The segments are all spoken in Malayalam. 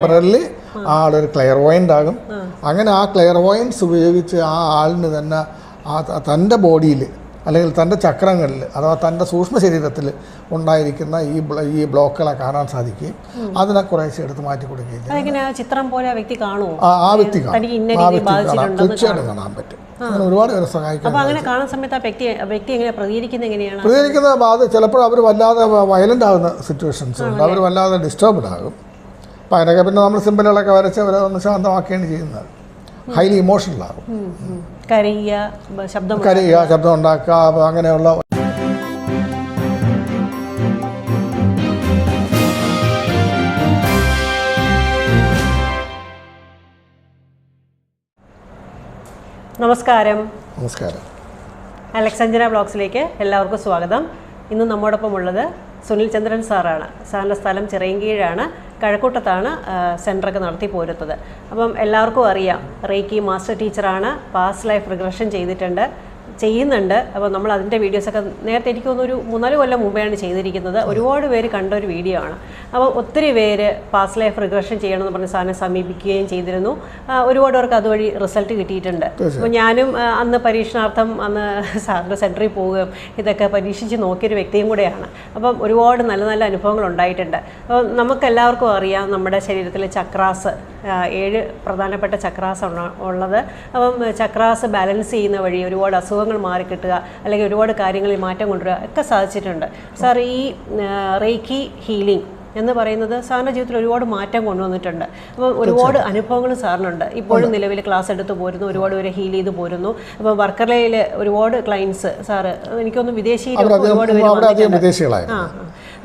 ടെമ്പററി ആളൊരു ക്ലെയർവോയൻ്റ് ആകും. അങ്ങനെ ആ ക്ലെയർവോയൻസ് ഉപയോഗിച്ച് ആ ആളിന് തന്നെ തൻ്റെ ബോഡിയിൽ അല്ലെങ്കിൽ തൻ്റെ ചക്രങ്ങളിൽ അഥവാ തൻ്റെ സൂക്ഷ്മ ശരീരത്തിൽ ഉണ്ടായിരിക്കുന്ന ഈ ബ്ലോക്കുകളെ കാണാൻ സാധിക്കുകയും അതിനെ കുറേശ്ശെ എടുത്ത് മാറ്റി കൊടുക്കുകയും ആ വ്യക്തി കാണാം, തീർച്ചയായിട്ടും കാണാൻ പറ്റും. അങ്ങനെ ഒരുപാട് പേരെ സഹായിക്കും. പ്രതികരിക്കുന്നത് അത് ചിലപ്പോൾ അവർ വല്ലാതെ വയലൻ്റ് ആകുന്ന സിറ്റുവേഷൻസ് ഉണ്ട്, അവർ വല്ലാതെ ഡിസ്റ്റർബ്ഡ് ആകും. അപ്പം അതിനൊക്കെ പിന്നെ നമ്മൾ സിമ്പിളുകളൊക്കെ വരച്ച് അവരെ ഒന്ന് ശാന്തമാക്കുകയാണ് ചെയ്യുന്നത്. ഹൈലി ഇമോഷണൽ ആകും, കരയുക, ശബ്ദം ഉണ്ടാക്കുക, അങ്ങനെയുള്ള നമസ്കാരം. നമസ്കാരം. അലക്സാഞ്ചന ബ്ലോഗ്സിലേക്ക് എല്ലാവർക്കും സ്വാഗതം. ഇന്ന് നമ്മോടൊപ്പം ഉള്ളത് സുനിൽ ചന്ദ്രൻ സാറാണ്. സാറിൻ്റെ സ്ഥലം ചിറയൻകീഴാണ്, കഴക്കൂട്ടത്താണ് സെൻ്ററൊക്കെ നടത്തി പോരുന്നത്. അപ്പം എല്ലാവർക്കും അറിയാം, റേക്കി മാസ്റ്റർ ടീച്ചറാണ്, പാസ്റ്റ് ലൈഫ് റിഗ്രഷൻ ചെയ്യുന്നുണ്ട്. അപ്പോൾ നമ്മൾ അതിൻ്റെ വീഡിയോസൊക്കെ നേരത്തെ എനിക്ക് തോന്നുന്നു ഒരു 3-4 കൊല്ലം മുമ്പെയാണ് ചെയ്തിരിക്കുന്നത്. ഒരുപാട് പേര് കണ്ട ഒരു വീഡിയോ ആണ്. അപ്പോൾ ഒത്തിരി പേര് പാസ്റ്റ് ലൈഫ് റിഗ്രഷൻ ചെയ്യണമെന്ന് പറഞ്ഞ് സാറിനെ സമീപിക്കുകയും ചെയ്തിരുന്നു. ഒരുപാട് പേർക്ക് അതുവഴി റിസൾട്ട് കിട്ടിയിട്ടുണ്ട്. അപ്പോൾ ഞാനും അന്ന് പരീക്ഷണാർത്ഥം സാറിൻ്റെ സെൻറ്ററിൽ പോവുകയും ഇതൊക്കെ പരീക്ഷിച്ച് നോക്കിയൊരു വ്യക്തിയും കൂടെയാണ്. അപ്പം ഒരുപാട് നല്ല നല്ല അനുഭവങ്ങൾ ഉണ്ടായിട്ടുണ്ട്. അപ്പോൾ നമുക്കെല്ലാവർക്കും അറിയാം, നമ്മുടെ ശരീരത്തിൽ ചക്രാസ് 7 പ്രധാനപ്പെട്ട ചക്രാസാണ് ഉള്ളത്. അപ്പം ചക്രാസ് ബാലൻസ് ചെയ്യുന്ന വഴി ഒരുപാട് അസുഖങ്ങൾ മാറിക്കിട്ടുക, അല്ലെങ്കിൽ ഒരുപാട് കാര്യങ്ങളിൽ മാറ്റം കൊണ്ടുവരിക ഒക്കെ സാധിച്ചിട്ടുണ്ട്. സാർ, ഈ റേക്കി ഹീലിംഗ് എന്ന് പറയുന്നത് സാറിൻ്റെ ജീവിതത്തിൽ ഒരുപാട് മാറ്റം കൊണ്ടുവന്നിട്ടുണ്ട്. അപ്പം ഒരുപാട് അനുഭവങ്ങളും സാറിനുണ്ട്. ഇപ്പോഴും നിലവിൽ ക്ലാസ് എടുത്ത് പോരുന്നു, ഒരുപാട് പേരെ ഹീൽ ചെയ്ത് പോരുന്നു. അപ്പം വർക്കലയിൽ ഒരുപാട് ക്ലയൻസ് സാറ് എനിക്കൊന്ന് വിദേശിയിൽ ഒരുപാട് പേര്.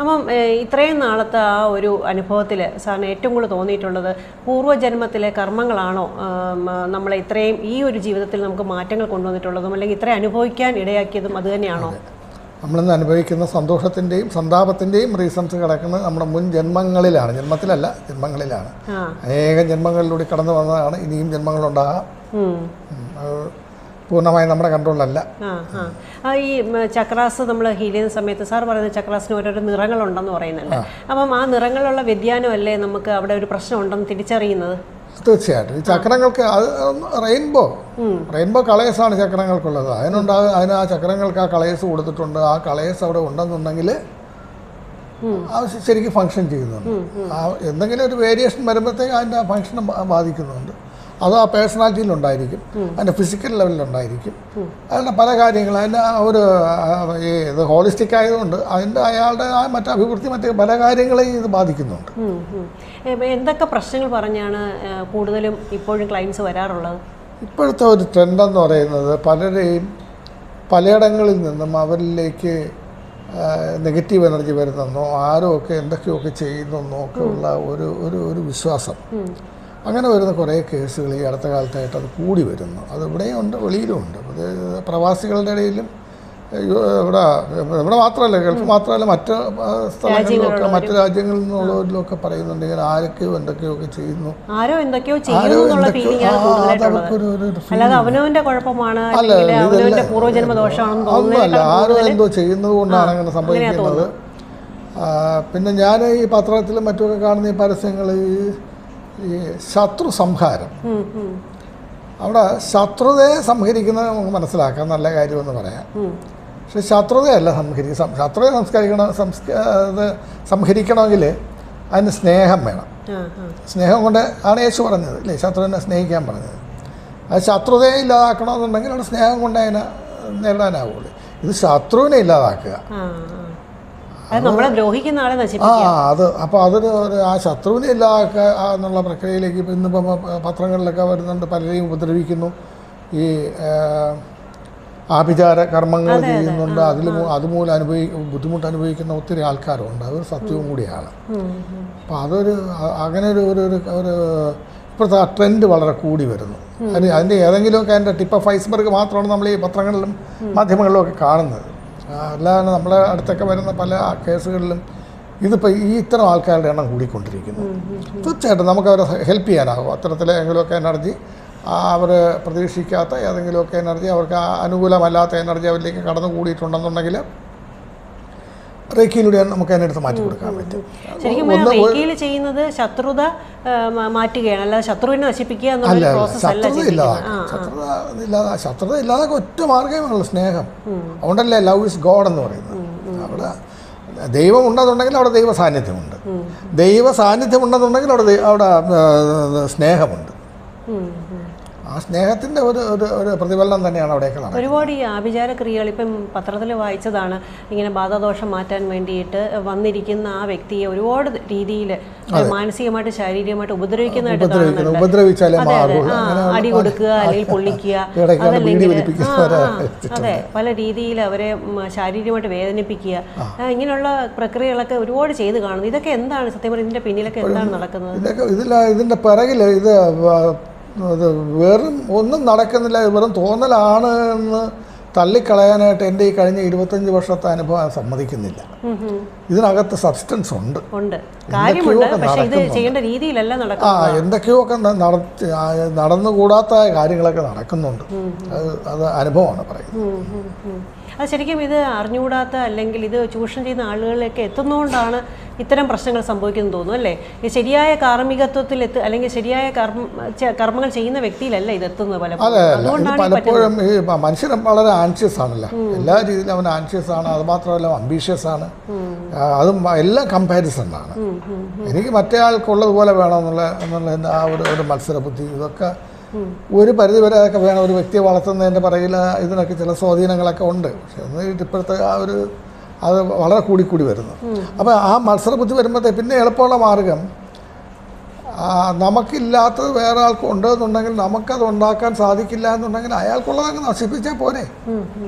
അപ്പം ഇത്രയും നാളത്തെ ആ ഒരു അനുഭവത്തിൽ സാറിന് ഏറ്റവും കൂടുതൽ തോന്നിയിട്ടുള്ളത് പൂർവ്വജന്മത്തിലെ കർമ്മങ്ങളാണോ നമ്മളെ ഇത്രയും ഈ ഒരു ജീവിതത്തിൽ നമുക്ക് മാറ്റങ്ങൾ കൊണ്ടുവന്നിട്ടുള്ളതും, അല്ലെങ്കിൽ ഇത്രയും അനുഭവിക്കാൻ ഇടയാക്കിയതും അത് തന്നെയാണോ? നമ്മളിന്ന് അനുഭവിക്കുന്ന സന്തോഷത്തിൻ്റെയും സന്താപത്തിൻ്റെയും റീസൺസ് കിടക്കുന്നത് നമ്മുടെ മുൻ ജന്മങ്ങളിലാണ്, ജന്മത്തിലല്ല, ജന്മങ്ങളിലാണ്. അനേകം ജന്മങ്ങളിലൂടെ കടന്നു വന്നതാണ്. ഇനിയും ജന്മങ്ങളുണ്ടാകാം, പൂർണ്ണമായും നമ്മുടെ കൺട്രോളിലല്ല. ഈ ചക്രാസ് നമ്മൾ ഹീൽ ചെയ്യുന്ന സമയത്ത് സാർ പറയുന്നത് ചക്രാസിന് ഓരോരോ നിറങ്ങളുണ്ടെന്ന് പറയുന്നുണ്ട്. അപ്പം ആ നിറങ്ങളുള്ള വ്യതിയാനമല്ലേ നമുക്ക് അവിടെ ഒരു പ്രശ്നം ഉണ്ടെന്ന് തിരിച്ചറിയുന്നത്? തീർച്ചയായിട്ടും. ഈ ചക്രങ്ങൾക്ക് അത് റെയിൻബോ കളേഴ്സാണ് ചക്രങ്ങൾക്കുള്ളത്. അതിന് ആ ചക്രങ്ങൾക്ക് ആ കളേഴ്സ് കൊടുത്തിട്ടുണ്ട്. ആ കളേഴ്സ് അവിടെ ഉണ്ടെന്നുണ്ടെങ്കിൽ അത് ശരിക്കും ഫങ്ഷൻ ചെയ്യുന്നുണ്ട്. എന്തെങ്കിലും ഒരു വേരിയേഷൻ വരുമ്പോഴത്തേക്ക് അതിൻ്റെ ആ ഫങ്ഷനെ ബാധിക്കുന്നുണ്ട്. അത് ആ പേഴ്സണാലിറ്റിയിലുണ്ടായിരിക്കും, അതിൻ്റെ ഫിസിക്കൽ ലെവലിലുണ്ടായിരിക്കും. അതിൻ്റെ പല കാര്യങ്ങൾ അതിൻ്റെ ഒരു ഇത് ഹോളിസ്റ്റിക് ആയതുകൊണ്ട് അയാളുടെ ആ മറ്റ് പല കാര്യങ്ങളെയും ഇത് ബാധിക്കുന്നുണ്ട്. എന്തൊക്കെ പ്രശ്നങ്ങൾ പറഞ്ഞാണ് കൂടുതലും ഇപ്പോഴും ക്ലയൻസ് വരാറുള്ളത്? ഇപ്പോഴത്തെ ഒരു ട്രെൻഡെന്ന് പറയുന്നത് പലരെയും പലയിടങ്ങളിൽ നിന്നും അവരിലേക്ക് നെഗറ്റീവ് എനർജി വരുന്നെന്നോ ആരോ ഒക്കെ എന്തൊക്കെയൊക്കെ ചെയ്യുന്നെന്നോ ഒക്കെ ഉള്ള ഒരു വിശ്വാസം. അങ്ങനെ വരുന്ന കുറേ കേസുകൾ ഈ അടുത്ത കാലത്തായിട്ട് അത് കൂടി വരുന്നു. അത് ഇവിടെയും ഉണ്ട്, വെളിയിലും ഉണ്ട്. അത് പ്രവാസികളുടെ ഇടയിലും ഇവിടെ മാത്രമല്ല, ഗൾഫ് മാത്രമല്ല, മറ്റ് സ്ഥലങ്ങളിലൊക്കെ മറ്റു രാജ്യങ്ങളിൽ നിന്നുള്ളവരിലൊക്കെ പറയുന്നുണ്ട് ഇങ്ങനെ ആരൊക്കെയോ എന്തൊക്കെയൊക്കെ ചെയ്യുന്നു. ഒന്നുമല്ല, ആരോ എന്തോ ചെയ്യുന്നത് കൊണ്ടാണ് അങ്ങനെ സംഭവിക്കുന്നത്. പിന്നെ ഞാൻ ഈ പത്രത്തിലും മറ്റുമൊക്കെ കാണുന്ന ഈ പരസ്യങ്ങൾ, ഈ ശത്രു സംഹാരം, അവിടെ ശത്രുതയെ സംഹരിക്കുന്നത് നമുക്ക് മനസ്സിലാക്കാം, നല്ല കാര്യമെന്ന് പറയാം. പക്ഷെ ശത്രുതയല്ല ശത്രുതയെ സംഹരിക്കണമെങ്കിൽ അതിന് സ്നേഹം വേണം. സ്നേഹം കൊണ്ട് ആണ് യേശു പറഞ്ഞത് അല്ലേ, ശത്രുവിനെ സ്നേഹിക്കാൻ പറഞ്ഞത്. അത് ശത്രുതയെ ഇല്ലാതാക്കണമെന്നുണ്ടെങ്കിൽ അവിടെ സ്നേഹം കൊണ്ട് അതിനെ നേടാനാവുള്ളൂ. ഇത് ശത്രുവിനെ ഇല്ലാതാക്കുക, അത് അപ്പോൾ അതൊരു ആ ശത്രുവിനെ ഇല്ലാതാക്കുക എന്നുള്ള പ്രക്രിയയിലേക്ക് ഇപ്പം ഇന്നിപ്പം പത്രങ്ങളിലൊക്കെ വരുന്നുണ്ട്. പലരെയും ഉപദ്രവിക്കുന്നു, ഈ ആഭിചാര കർമ്മങ്ങൾ ചെയ്യുന്നുണ്ട്. അതുമൂലം ബുദ്ധിമുട്ട് അനുഭവിക്കുന്ന ഒത്തിരി ആൾക്കാരുണ്ട്. അതൊരു സത്യവും കൂടിയാണ്. അപ്പോൾ അങ്ങനെ ഒരു ഇപ്പോഴത്തെ ആ ട്രെൻഡ് വളരെ കൂടി വരുന്നു. അതിൻ്റെ ഏതെങ്കിലുമൊക്കെ അതിൻ്റെ ടിപ്പ് ഓഫ് ഐസ്ബർഗ് മാത്രമാണ് നമ്മൾ ഈ പത്രങ്ങളിലും മാധ്യമങ്ങളിലും ഒക്കെ കാണുന്നത്. അല്ലാതെ നമ്മളെ അടുത്തൊക്കെ വരുന്ന പല കേസുകളിലും ഇതിപ്പോൾ ഇത്തരം ആൾക്കാരുടെ എണ്ണം കൂടിക്കൊണ്ടിരിക്കുന്നു. തീർച്ചയായിട്ടും നമുക്ക് അവരെ ഹെൽപ്പ് ചെയ്യാനാകും. അത്തരത്തിലെങ്കിലുമൊക്കെ എനർജി, അവർ പ്രതീക്ഷിക്കാത്ത ഏതെങ്കിലുമൊക്കെ എനർജി, അവർക്ക് അനുകൂലമല്ലാത്ത എനർജി അവരിലേക്ക് കടന്നു കൂടിയിട്ടുണ്ടെന്നുണ്ടെങ്കിൽ റേക്കിയിലൂടെ നമുക്ക് അതിനടുത്ത് മാറ്റി കൊടുക്കാൻ പറ്റും. ശരിക്കും റേക്കിയിൽ ചെയ്യുന്നത് ശത്രുത മാറ്റുകയാണ്, അല്ലാതെ ശത്രുവിനെ നശിപ്പിക്കുക എന്നുള്ള പ്രോസസ് അല്ല. ശത്രുത ഇല്ലാതാക്കാൻ ഒറ്റ മാർഗ്ഗമേ സ്നേഹം. അതുകൊണ്ടല്ലേ ലവ് ഇസ് ഗോഡ് എന്ന് പറയുന്നത്. അവിടെ ദൈവം ഉണ്ടെന്നുണ്ടെങ്കിൽ അവിടെ ദൈവ സാന്നിധ്യമുണ്ട്, ദൈവ സാന്നിധ്യം ഉണ്ടെന്നുണ്ടെങ്കിൽ അവിടെ സ്നേഹമുണ്ട്. ആ സ്നേഹത്തിൻ്റെ ഒരു പ്രതിഫലനം തന്നെയാണ് അവിടെയൊക്കെ നടക്കുന്നത്. ഒരുപാട് ഈ ആഭിചാര ക്രിയകൾ ഇപ്പം പത്രത്തിൽ വായിച്ചതാണ്, ഇങ്ങനെ ബാധാദോഷം മാറ്റാൻ വേണ്ടിയിട്ട് വന്നിരിക്കുന്ന ആ വ്യക്തിയെ ഒരുപാട് രീതിയിൽ മാനസികമായിട്ട് ശാരീരികമായിട്ട് ഉപദ്രവിക്കുന്നതായിട്ട് അടി കൊടുക്കുക, അല്ലെങ്കിൽ പൊള്ളിക്കുക, അതല്ലെങ്കിൽ അതെ പല രീതിയിൽ അവരെ ശാരീരികമായിട്ട് വേദനിപ്പിക്കുക, ഇങ്ങനെയുള്ള പ്രക്രിയകളൊക്കെ ഒരുപാട് ചെയ്ത് കാണുന്നു. ഇതൊക്കെ എന്താണ് സത്യം പറഞ്ഞാൽ ഇതിൻ്റെ പിന്നിലൊക്കെ എന്താണ് നടക്കുന്നത്? ഇതിൻ്റെ പിറകിൽ ഇത് അത് വെറും ഒന്നും നടക്കുന്നില്ല, വെറും തോന്നലാണ് എന്ന് തള്ളിക്കളയാനായിട്ട് എൻ്റെ ഈ കഴിഞ്ഞ 25 വർഷത്തെ അനുഭവം സമ്മതിക്കുന്നില്ല. ഇതിനകത്ത് സബ്സ്റ്റൻസ് ഉണ്ട്, എന്തൊക്കെയോ ഒക്കെ നടന്നുകൂടാത്ത കാര്യങ്ങളൊക്കെ നടക്കുന്നുണ്ട്. അത് അനുഭവമാണ് പറയുന്നത്. അത് ശരിക്കും ഇത് അറിഞ്ഞുകൂടാത്ത അല്ലെങ്കിൽ ഇത് ചൂഷണം ചെയ്യുന്ന ആളുകളിലേക്ക് എത്തുന്നതുകൊണ്ടാണ് ഇത്തരം പ്രശ്നങ്ങൾ സംഭവിക്കുന്നത് തോന്നുന്നു അല്ലേ? ഈ ശരിയായ കാർമ്മികത്വത്തിൽ അല്ലെങ്കിൽ ശരിയായ കർമ്മങ്ങൾ ചെയ്യുന്ന വ്യക്തിയിലല്ല ഇത് എത്തുന്നത്. പലപ്പോഴും ഈ മനുഷ്യൻ വളരെ ആൻഷ്യസ് ആണല്ലോ, എല്ലാ രീതിയിലും അവൻ ആൻഷ്യസ് ആണ്. അത് മാത്രമല്ല അംബീഷ്യസ് ആണ്. അതും എല്ലാം കമ്പാരിസണാണ്. എനിക്ക് മറ്റേ ആൾക്കുള്ളതുപോലെ വേണമെന്നുള്ള ആ ഒരു മത്സരബുദ്ധി, ഇതൊക്കെ ഒരു പരിധിവരെ അതൊക്കെ വേണം. ഒരു വ്യക്തിയെ വളർത്തുന്നതിൻ്റെ പറയിൽ ഇതിനൊക്കെ ചില സ്വാധീനങ്ങളൊക്കെ ഉണ്ട്. പക്ഷെ ഇപ്പോഴത്തെ അത് വളരെ കൂടിക്കൂടി വരുന്നു. അപ്പോൾ ആ മത്സരബുദ്ധി വരുമ്പോഴത്തേ പിന്നെ എളുപ്പമുള്ള മാർഗം, നമുക്കില്ലാത്തത് വേറെ ആൾക്ക് ഉണ്ടെന്നുണ്ടെങ്കിൽ നമുക്കത് ഉണ്ടാക്കാൻ സാധിക്കില്ല എന്നുണ്ടെങ്കിൽ അയാൾക്കുള്ളതങ്ങ് നശിപ്പിച്ചാൽ പോരെ,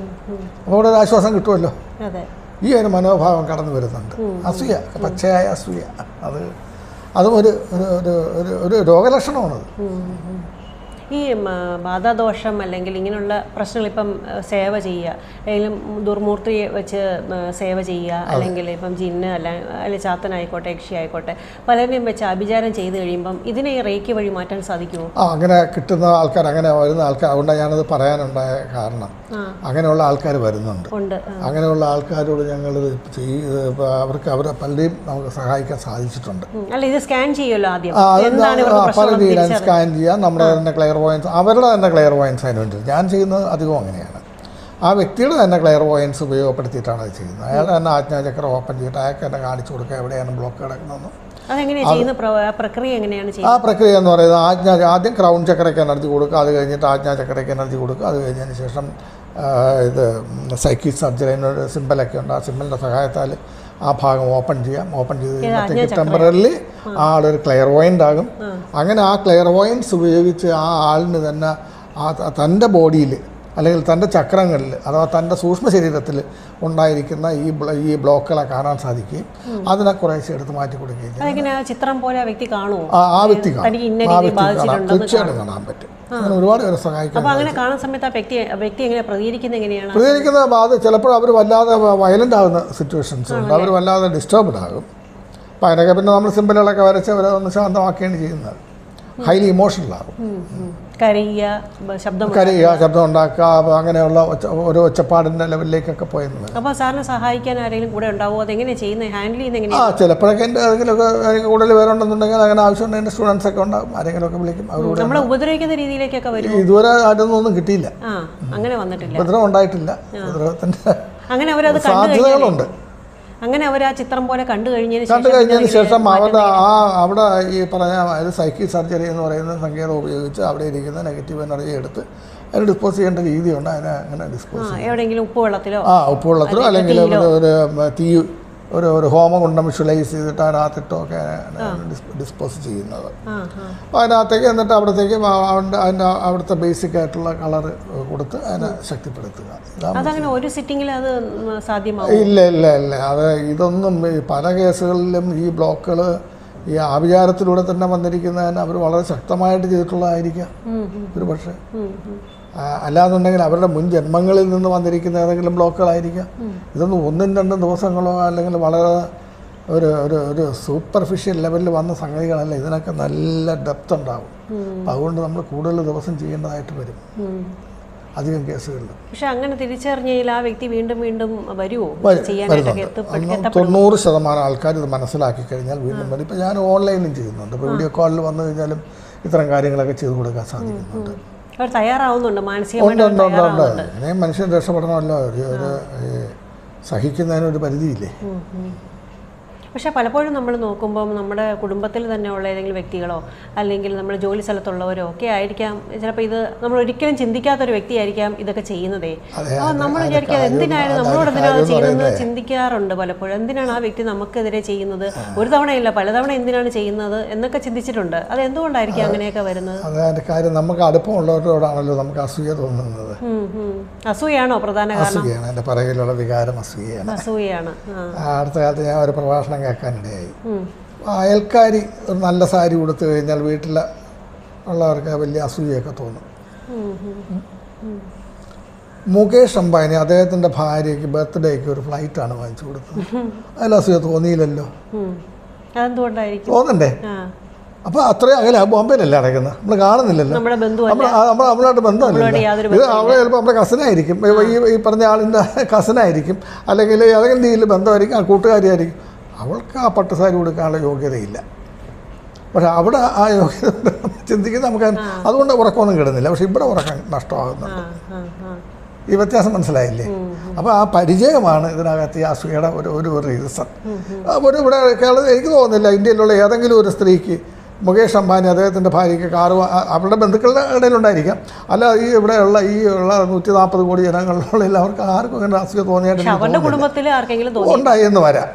അപ്പോൾ അവിടെ ഒരു ആശ്വാസം കിട്ടുമല്ലോ. ഈ ഒരു മനോഭാവം കടന്നു വരുന്നുണ്ട്. അസൂയ, പച്ചയായ അസൂയ, അതും ഒരു രോഗലക്ഷണമാണത്. ഈ ബാധാദോഷം അല്ലെങ്കിൽ ഇങ്ങനെയുള്ള പ്രശ്നങ്ങൾ ഇപ്പം സേവ ചെയ്യുക, അല്ലെങ്കിൽ ദുർമൂർത്തിയെ വെച്ച് സേവ ചെയ്യുക, അല്ലെങ്കിൽ ഇപ്പം ജിന്ന് അല്ലെങ്കിൽ ചാത്തനായിക്കോട്ടെ യക്ഷി ആയിക്കോട്ടെ പലരെയും വെച്ച് അഭിചാരം ചെയ്ത് കഴിയുമ്പം ഇതിനെ ഈ റേക്കി വഴി മാറ്റാൻ സാധിക്കുമോ? അങ്ങനെ കിട്ടുന്ന ആൾക്കാർ, അങ്ങനെ വരുന്ന ആൾക്കാർ, അതുകൊണ്ടാണ് ഞാനത് പറയാനുണ്ടായ കാരണം. അങ്ങനെയുള്ള ആൾക്കാർ വരുന്നുണ്ട്. അങ്ങനെയുള്ള ആൾക്കാരോട് ഞങ്ങൾ അവരെ പലരെയും നമുക്ക് സഹായിക്കാൻ സാധിച്ചിട്ടുണ്ട്. അല്ല, ഇത് സ്കാൻ ചെയ്യുമല്ലോ ആദ്യം, പല രീതിയിലും സ്കാൻ ചെയ്യാം. നമ്മുടെ തന്നെ ക്ലെയർവോയൻസ്, അവരുടെ തന്നെ ക്ലെയർവോയൻസ് അതിന് വേണ്ടി ഞാൻ ചെയ്യുന്നത് അധികം അങ്ങനെയാണ്. ആ വ്യക്തിയുടെ തന്നെ ക്ലെയർവോയൻസ് ഉപയോഗപ്പെടുത്തിയിട്ടാണ് അത് ചെയ്യുന്നത്. അയാൾ തന്നെ ആജ്ഞാചക്രം ഓപ്പൺ ചെയ്തിട്ട് അയാൾക്ക് തന്നെ കാണിച്ചു കൊടുക്കുക എവിടെയാണ് ബ്ലോക്ക് കിടക്കുന്നതെന്ന്. ആ പ്രക്രിയ എന്ന് പറയുന്നത് ആദ്യം ക്രൗൺ ചക്രയ്ക്ക് എനർജി കൊടുക്കുക, അത് കഴിഞ്ഞിട്ട് ആജ്ഞാചക്രയ്ക്ക് എനർജി കൊടുക്കുക, അത് കഴിഞ്ഞതിന് ശേഷം ഇത് സൈക്കിക് സർജറിനൊരു സിമ്പലൊക്കെ ഉണ്ട്. ആ സിമ്പലിൻ്റെ സഹായത്താൽ ആ ഭാഗം ഓപ്പൺ ചെയ്യാം. ഓപ്പൺ ചെയ്ത് കഴിയുമ്പോഴത്തേക്ക് ടെമ്പററിലി ആളൊരു ക്ലെയർവോയൻ്റ് ആകും. അങ്ങനെ ആ ക്ലെയർവോയൻസ് ഉപയോഗിച്ച് ആ ആളിന് തന്നെ തൻ്റെ ബോഡിയിൽ അല്ലെങ്കിൽ തൻ്റെ ചക്രങ്ങളിൽ അഥവാ തൻ്റെ സൂക്ഷ്മ ശരീരത്തിൽ ഉണ്ടായിരിക്കുന്ന ഈ ബ്ലോക്കുകളെ കാണാൻ സാധിക്കുകയും അതിനെ കുറേശ്ശെ എടുത്ത് മാറ്റി കൊടുക്കുകയും ചെയ്യും. ആ വ്യക്തി തീർച്ചയായിട്ടും കാണാൻ പറ്റും. അങ്ങനെ ഒരുപാട് പേരെ സഹായിക്കാൻ. പ്രതികരിക്കുന്ന ചിലപ്പോൾ അവർ വല്ലാതെ വയലൻ്റ് ആകുന്ന സിറ്റുവേഷൻസ് ഉണ്ട്. അവർ വല്ലാതെ ഡിസ്റ്റർബ്ഡ് ആകും. അപ്പോൾ അതിനൊക്കെ പിന്നെ നമ്മൾ സിമ്പിളുകളൊക്കെ വരച്ച് അവരെ ഒന്ന് ശാന്തമാക്കുകയാണ് ചെയ്യുന്നത്. ഹൈലി ഇമോഷണലാകും. കരയുക, ശബ്ദം ഉണ്ടാക്കുക, അങ്ങനെയുള്ള ഒരു ഒച്ചപ്പാടിൻ്റെ ലെവലിലേക്കൊക്കെ പോയെന്ന്. അപ്പോൾ സാറിനെ സഹായിക്കാൻ ആരെങ്കിലും കൂടെ ഉണ്ടാവുമോ? അതെങ്ങനെയാണ് ചെയ്യുന്നത്, ഹാൻഡിൽ ചെയ്യുന്നത്? ചിലപ്പോഴൊക്കെ എൻ്റെ ഏതെങ്കിലുമൊക്കെ കൂടുതൽ പേരുണ്ടെന്നുണ്ടെങ്കിൽ അങ്ങനെ ആവശ്യമുണ്ട്. എൻ്റെ സ്റ്റുഡൻസ് ഒക്കെ ഉണ്ടാകും, ആരെങ്കിലുമൊക്കെ വിളിക്കും. അവരോട് നമ്മളെ ഉപദ്രവിക്കുന്ന രീതിയിലേക്കൊക്കെ വരും. ഇതുവരെ അതൊന്നും കിട്ടിയില്ല, അങ്ങനെ വന്നിട്ടില്ല, ഉപദ്രവം ഉണ്ടായിട്ടില്ല. ഉപദ്രവത്തിൻ്റെ അങ്ങനെ അവരത് സാധ്യതകളുണ്ട്. അങ്ങനെ അവർ ആ ചിത്രം പോലെ കണ്ടു കഴിഞ്ഞതിന് ശേഷം അവിടെ ഈ പറഞ്ഞ സൈക്കിക് സർജറി എന്ന് പറയുന്ന സങ്കേതം ഉപയോഗിച്ച് അവിടെ ഇരിക്കുന്ന നെഗറ്റീവ് എനർജി എടുത്ത് അതിന് ഡിസ്പോസ് ചെയ്യേണ്ട രീതിയുണ്ട്. അതിനെ അങ്ങനെ ഡിസ്പോസ് എവിടെയെങ്കിലും ഉപ്പുവെള്ളത്തിലോ അല്ലെങ്കിൽ ഒരു ഒരു ഹോമം കൊണ്ട് വിഷ്വലൈസ് ചെയ്തിട്ട് അതിനകത്തിട്ടോ ഒക്കെ ഡിസ്പോസ് ചെയ്യുന്നത്. അപ്പോൾ അതിനകത്തേക്ക് എന്നിട്ട് അവിടത്തേക്ക് അതിൻ്റെ അവിടുത്തെ ബേസിക് ആയിട്ടുള്ള കളർ കൊടുത്ത് അതിനെ ശക്തിപ്പെടുത്തുക. ഇല്ല അത് ഇതൊന്നും പല കേസുകളിലും ഈ ബ്ലോക്കുകൾ ഈ ആഭിചാരത്തിലൂടെ തന്നെ വന്നിരിക്കുന്നതിന് അവർ വളരെ ശക്തമായിട്ട് ചെയ്തിട്ടുള്ളതായിരിക്കാം ഒരു പക്ഷേ. അല്ലാന്നുണ്ടെങ്കിൽ അവരുടെ മുൻ ജന്മങ്ങളിൽ നിന്ന് വന്നിരിക്കുന്ന ഏതെങ്കിലും ബ്ലോക്കുകളായിരിക്കാം. ഇതൊന്നും 1-2 ദിവസങ്ങളോ അല്ലെങ്കിൽ വളരെ ഒരു സൂപ്പർഫിഷ്യൽ ലെവലിൽ വന്ന സംഗതികളല്ല. ഇതിനൊക്കെ നല്ല ഡെപ്ത് ഉണ്ടാവും. അതുകൊണ്ട് നമ്മൾ കൂടുതൽ ദിവസം ചെയ്യേണ്ടതായിട്ട് വരും. അധികം കേസുകളിൽ. പക്ഷെ അങ്ങനെ തിരിച്ചറിഞ്ഞാൽ ആ വ്യക്തി വീണ്ടും വീണ്ടും വരുമോ? വരുന്നുണ്ട്. 90% ആൾക്കാർ ഇത് മനസ്സിലാക്കി കഴിഞ്ഞാൽ വീണ്ടും വരും. ഇപ്പോൾ ഞാൻ ഓൺലൈനിലും ചെയ്യുന്നുണ്ട്. ഇപ്പോൾ വീഡിയോ കോളിൽ വന്നു കഴിഞ്ഞാലും ഇത്തരം കാര്യങ്ങളൊക്കെ ചെയ്തു കൊടുക്കാൻ സാധിക്കുന്നുണ്ട്. അവർ തയ്യാറാവുന്നുണ്ട്, മാനസികമായിട്ട്. അങ്ങനെ മനുഷ്യൻ രക്ഷപ്പെടണമല്ലോ. ഒരു സഹിക്കുന്നതിനൊരു പരിധിയില്ലേ. പക്ഷേ പലപ്പോഴും നമ്മൾ നോക്കുമ്പം നമ്മുടെ കുടുംബത്തിൽ തന്നെയുള്ള ഏതെങ്കിലും വ്യക്തികളോ അല്ലെങ്കിൽ നമ്മുടെ ജോലി സ്ഥലത്തുള്ളവരോ ഒക്കെ ആയിരിക്കാം ചിലപ്പോൾ ഇത് നമ്മൾ ഒരിക്കലും ചിന്തിക്കാത്തൊരു വ്യക്തിയായിരിക്കാം ഇതൊക്കെ ചെയ്യുന്നതേ. അപ്പോൾ നമ്മൾ വിചാരിക്കുക എന്തിനാണ് നമ്മളോട് എന്തിനാണ് ചെയ്യുന്നത് ചിന്തിക്കാറുണ്ട് പലപ്പോഴും. എന്തിനാണ് ആ വ്യക്തി നമുക്കെതിരെ ചെയ്യുന്നത്? ഒരു തവണയില്ല പലതവണ എന്തിനാണ് ചെയ്യുന്നത് എന്നൊക്കെ ചിന്തിച്ചിട്ടുണ്ട്. അത് എന്തുകൊണ്ടായിരിക്കും അങ്ങനെയൊക്കെ വരുന്നത്? അതായത് കാര്യം നമുക്ക് അടുപ്പമുള്ളവരോടാണല്ലോ നമുക്ക് അസൂയ തോന്നുന്നത്. അസൂയാണോ പ്രധാന കാരണം? അസൂയാണ്. എൻ്റെ പിറകിലുള്ള വികാരം അസൂയയാണ്. അസൂയാണ്. അടുത്ത കാലത്ത് ഞാൻ ഒരു പ്രഭാഷണം കേൾക്കാനിടയായി. അയൽക്കാരി ഒരു നല്ല സാരി കൊടുത്തു കഴിഞ്ഞാൽ വീട്ടിൽ ഉള്ളവർക്ക് വലിയ അസൂയൊക്കെ തോന്നും. മുകേഷ് അംബാനി അദ്ദേഹത്തിൻ്റെ ഭാര്യയ്ക്ക് ബർത്ത്ഡേക്ക് ഒരു ഫ്ലൈറ്റാണ് വാങ്ങിച്ചു കൊടുത്തത്. അതിൽ അസൂയ തോന്നിയില്ലല്ലോ. തോന്നണ്ടേ? അപ്പോൾ അത്രയും അകലെ ബോംബെയിലല്ലേ അടയ്ക്കുന്നത്, നമ്മൾ കാണുന്നില്ലല്ലോ. നമ്മളായിട്ട് ബന്ധമില്ല. ഇത് അവിടെ ചിലപ്പോൾ നമ്മുടെ കസിനായിരിക്കും, ഈ പറഞ്ഞ ആളിൻ്റെ കസിനായിരിക്കും, അല്ലെങ്കിൽ ഏതെങ്കിലും രീതിയിൽ ബന്ധമായിരിക്കും, ആ കൂട്ടുകാരിയായിരിക്കും. അവൾക്ക് ആ പട്ടുസാരി കൊടുക്കാനുള്ള യോഗ്യതയില്ല. പക്ഷെ അവിടെ ആ യോഗ്യത ചിന്തിക്കുന്നത് നമുക്ക് അതുകൊണ്ട് ഉറക്കമൊന്നും കിടുന്നില്ല. പക്ഷെ ഇവിടെ ഉറക്കം നഷ്ടമാകുന്നുണ്ട്. ഈ വ്യത്യാസം മനസ്സിലായില്ലേ? അപ്പോൾ ആ പരിചയമാണ് ഇതിനകത്ത് ഈ അസൂയയുടെ ഒരു റീസൺ. ഇവിടെ എനിക്ക് തോന്നുന്നില്ല ഇന്ത്യയിലുള്ള ഏതെങ്കിലും ഒരു സ്ത്രീക്ക് മുകേഷ് അംബാനി അദ്ദേഹത്തിൻ്റെ ഭാര്യയ്ക്ക് കാറ് അവരുടെ ബന്ധുക്കളുടെ ഇടയിലുണ്ടായിരിക്കാം, അല്ല ഈ ഇവിടെയുള്ള ഈ ഉള്ള 140 കോടി ജനങ്ങളിലുള്ള എല്ലാവർക്കും ആർക്കും അങ്ങനെ അസൂയ തോന്നിയായിട്ട് ഉണ്ടായി എന്ന് വരാം.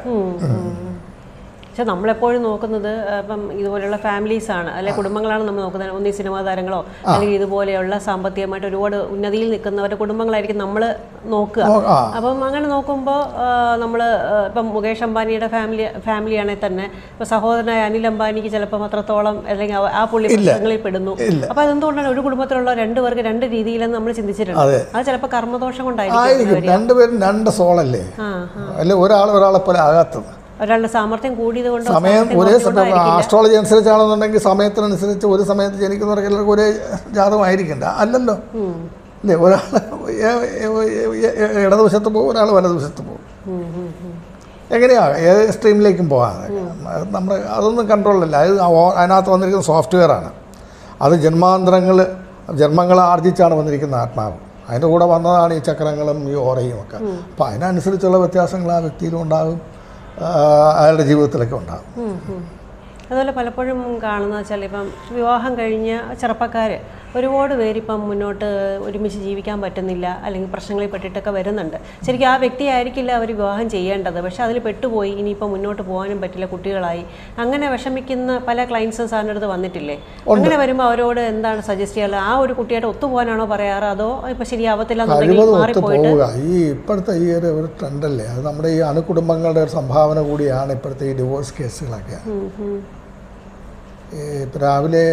പക്ഷെ നമ്മളെപ്പോഴും നോക്കുന്നത് ഇപ്പം ഇതുപോലെയുള്ള ഫാമിലീസാണ്, അല്ലെ കുടുംബങ്ങളാണ് നമ്മൾ നോക്കുന്നത്. ഒന്നീ സിനിമാ താരങ്ങളോ അല്ലെങ്കിൽ ഇതുപോലെയുള്ള സാമ്പത്തികമായിട്ട് ഒരുപാട് ഉന്നതിയിൽ നിൽക്കുന്നവരുടെ കുടുംബങ്ങളായിരിക്കും നമ്മൾ നോക്കുക. അപ്പം അങ്ങനെ നോക്കുമ്പോൾ നമ്മൾ ഇപ്പം മുകേഷ് അംബാനിയുടെ ഫാമിലിയാണെങ്കിൽ തന്നെ ഇപ്പോൾ സഹോദരനായ അനിൽ അംബാനിക്ക് ചിലപ്പം അത്രത്തോളം അല്ലെങ്കിൽ ആ പുള്ളി പ്രശ്നങ്ങളിൽ പെടുന്നു. അപ്പോൾ അതെന്തുകൊണ്ടാണ് ഒരു കുടുംബത്തിലുള്ള രണ്ടുപേർക്ക് രണ്ട് രീതിയിലെന്ന് നമ്മൾ ചിന്തിച്ചിട്ടുണ്ട്. അത് ചിലപ്പോൾ കർമ്മദോഷം കൊണ്ടായിരിക്കും. രണ്ടുപേരും രണ്ട് സോളല്ലേ, അല്ലെ ഒരാളെ പോലെ ആകാത്തത്. ഒരാളുടെ സാമർത്ഥ്യം കൂടിയത് കൊണ്ട് സമയം ഒരേ ആസ്ട്രോളജി അനുസരിച്ചാണെന്നുണ്ടെങ്കിൽ സമയത്തിനനുസരിച്ച് ഒരു സമയത്ത് ജനിക്കുന്നവർക്ക് എല്ലാവർക്കും ഒരേ ജാതകമായിരിക്കണ്ട, അല്ലല്ലോ അല്ലേ? ഒരാൾ ഇടതുവശത്ത് പോകും, ഒരാൾ വലതുവശത്ത് പോകും. എങ്ങനെയാണ് ഏത് സ്ട്രീമിലേക്കും പോകാതെ നമ്മൾ അതൊന്നും കൺട്രോളില്ല. അതിനകത്ത് വന്നിരിക്കുന്ന സോഫ്റ്റ്വെയറാണ്. അത് ജന്മങ്ങൾ ആർജിച്ചാണ് വന്നിരിക്കുന്ന ആത്മാവ്. അതിൻ്റെ കൂടെ വന്നതാണ് ഈ ചക്രങ്ങളും ഈ ഓറയും ഒക്കെ. അപ്പോൾ അതിനനുസരിച്ചുള്ള വ്യത്യാസങ്ങൾ ആ വ്യക്തിയിലും ഉണ്ടാകും, അയാളുടെ ജീവിതത്തിലൊക്കെ ഉണ്ടാകും. അതുപോലെ പലപ്പോഴും കാണുന്ന വെച്ചാൽ ഇപ്പം വിവാഹം കഴിഞ്ഞ ചെറുപ്പക്കാർ ഒരുപാട് പേരിപ്പം മുന്നോട്ട് ഒരുമിച്ച് ജീവിക്കാൻ പറ്റുന്നില്ല, അല്ലെങ്കിൽ പ്രശ്നങ്ങളിൽ പെട്ടിട്ടൊക്കെ വരുന്നുണ്ട്. ശരിക്കും ആ വ്യക്തിയായിരിക്കില്ല അവർ വിവാഹം ചെയ്യേണ്ടത്, പക്ഷേ അതിൽ പെട്ടുപോയി, ഇനിയിപ്പോൾ മുന്നോട്ട് പോകാനും പറ്റില്ല, കുട്ടികളായി, അങ്ങനെ വിഷമിക്കുന്ന പല ക്ലയൻസും സാറിൻ്റെ അടുത്ത് വന്നിട്ടില്ലേ? അങ്ങനെ വരുമ്പോൾ അവരോട് എന്താണ് സജസ്റ്റ് ചെയ്യാറ്? ആ ഒരു കുട്ടിയായിട്ട് ഒത്തുപോകാനാണോ പറയാറ്, അതോ ഇപ്പം ശരിയാവത്തില്ല മാറിപ്പോയിട്ട്? ഈ ഇപ്പോഴത്തെ ഈ ഒരു ട്രെൻഡല്ലേ, അത് നമ്മുടെ ഈ അണുകുടുംബങ്ങളുടെ ഒരു സംഭാവന കൂടിയാണ് ഇപ്പോഴത്തെ ഈ ഡിവോഴ്സ് കേസുകളൊക്കെ. രാവിലെ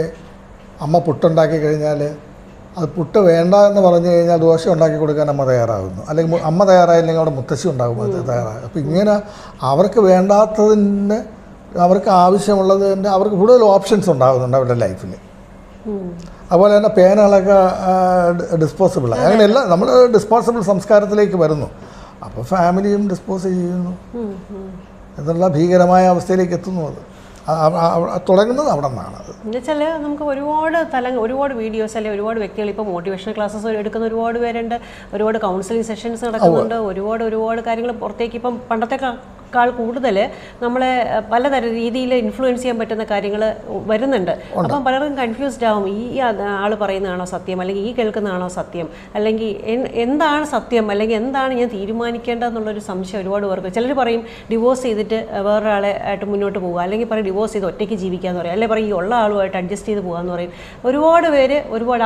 അമ്മ പുട്ടുണ്ടാക്കി കഴിഞ്ഞാൽ അത് പുട്ട് വേണ്ട എന്ന് പറഞ്ഞു കഴിഞ്ഞാൽ ദോശ ഉണ്ടാക്കി കൊടുക്കാൻ അമ്മ തയ്യാറാകുന്നു, അല്ലെങ്കിൽ അമ്മ തയ്യാറായില്ലെങ്കിൽ അവിടെ മുത്തശ്ശി ഉണ്ടാകും അത് തയ്യാറാകും. അപ്പോൾ ഇങ്ങനെ അവർക്ക് വേണ്ടാത്തതിന് അവർക്ക് ആവശ്യമുള്ളതിൻ്റെ അവർക്ക് കൂടുതൽ ഓപ്ഷൻസ് ഉണ്ടാകുന്നുണ്ട് അവരുടെ ലൈഫിൽ. അതുപോലെ തന്നെ പേനകളൊക്കെ ഡിസ്പോസിബിളാണ്. അങ്ങനെയല്ല, നമ്മൾ ഡിസ്പോസിബിൾ സംസ്കാരത്തിലേക്ക് വരുന്നു. അപ്പോൾ ഫാമിലിയും ഡിസ്പോസ് ചെയ്യുന്നു എന്നുള്ള ഭീകരമായ അവസ്ഥയിലേക്ക് എത്തുന്നു. അത് തുടങ്ങുന്നത് അവിടെ നിന്നാണ്. എന്നുവെച്ചാൽ നമുക്ക് ഒരുപാട് വീഡിയോസ് അല്ലെങ്കിൽ ഒരുപാട് വ്യക്തികൾ ഇപ്പോൾ മോട്ടിവേഷണൽ ക്ലാസ്സസ് എടുക്കുന്ന ഒരുപാട് പേരുണ്ട്, ഒരുപാട് കൗൺസിലിംഗ് സെഷൻസ് നടക്കുന്നുണ്ട്, ഒരുപാട് കാര്യങ്ങൾ പുറത്തേക്ക് ഇപ്പം പണ്ടത്തെക്കാൾ കൂടുതൽ നമ്മളെ പലതരം രീതിയിൽ ഇൻഫ്ലുവൻസ് ചെയ്യാൻ പറ്റുന്ന കാര്യങ്ങൾ വരുന്നുണ്ട്. അപ്പം പലർക്കും കൺഫ്യൂസ്ഡ് ആവും, ഈ ആൾ പറയുന്നതാണോ സത്യം, അല്ലെങ്കിൽ ഈ കേൾക്കുന്നതാണോ സത്യം, അല്ലെങ്കിൽ എന്താണ് സത്യം, അല്ലെങ്കിൽ എന്താണ് ഞാൻ തീരുമാനിക്കേണ്ടതെന്നുള്ളൊരു സംശയം ഒരുപാട് പേർക്ക്. ചിലർ പറയും ഡിവോഴ്സ് ചെയ്തിട്ട് വേറൊരാളെ ആയിട്ട് മുന്നോട്ട് പോകുക, അല്ലെങ്കിൽ പറയും ഡിവോഴ്സ് ചെയ്ത് ഒറ്റയ്ക്ക് ജീവിക്കാമെന്ന് പറയും, അല്ലെങ്കിൽ പറയും ഈ ഉള്ള ആളുമായിട്ട് അഡ്ജസ്റ്റ് ചെയ്ത് പോകാമെന്ന് പറയും. ഒരുപാട് പേര്